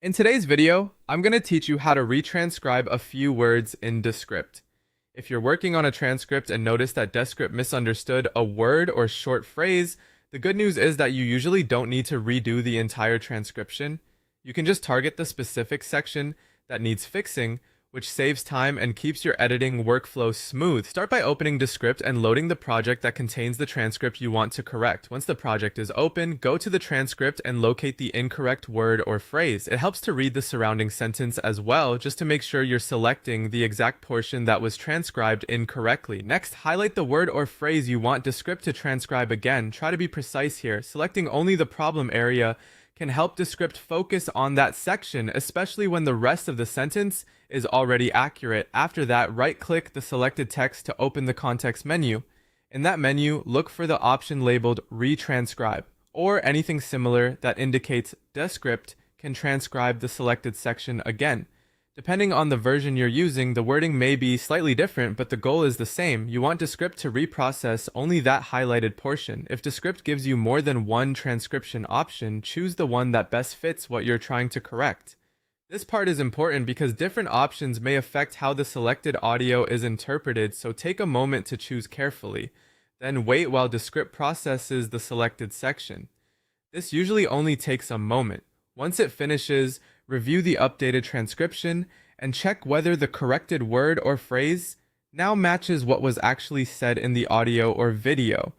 In today's video, I'm going to teach you how to retranscribe a few words in Descript. If you're working on a transcript and notice that Descript misunderstood a word or short phrase, the good news is that you usually don't need to redo the entire transcription. You can just target the specific section that needs fixing, which saves time and keeps your editing workflow smooth. Start by opening Descript and loading the project that contains the transcript you want to correct. Once the project is open, go to the transcript and locate the incorrect word or phrase. It helps to read the surrounding sentence as well, just to make sure you're selecting the exact portion that was transcribed incorrectly. Next, highlight the word or phrase you want Descript to transcribe again. Try to be precise here. Selecting only the problem area can help Descript focus on that section, especially when the rest of the sentence is already accurate. After that, right-click the selected text to open the context menu. In that menu, look for the option labeled re-transcribe, or anything similar that indicates Descript can transcribe the selected section again. Depending on the version you're using, the wording may be slightly different, but the goal is the same. You want Descript to reprocess only that highlighted portion. If Descript gives you more than one transcription option, choose the one that best fits what you're trying to correct. This part is important because different options may affect how the selected audio is interpreted, so take a moment to choose carefully. Then wait while Descript processes the selected section. This usually only takes a moment. Once it finishes, review the updated transcription and check whether the corrected word or phrase now matches what was actually said in the audio or video.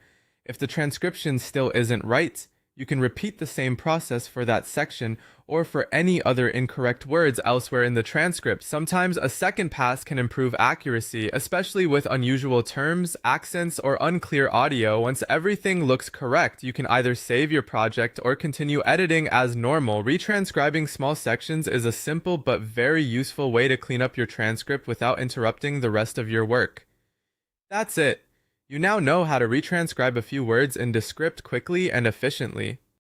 If the transcription still isn't right, you can repeat the same process for that section or for any other incorrect words elsewhere in the transcript. Sometimes a second pass can improve accuracy, especially with unusual terms, accents, or unclear audio. Once everything looks correct, you can either save your project or continue editing as normal. Retranscribing small sections is a simple but very useful way to clean up your transcript without interrupting the rest of your work. That's it. You now know how to retranscribe a few words in Descript quickly and efficiently.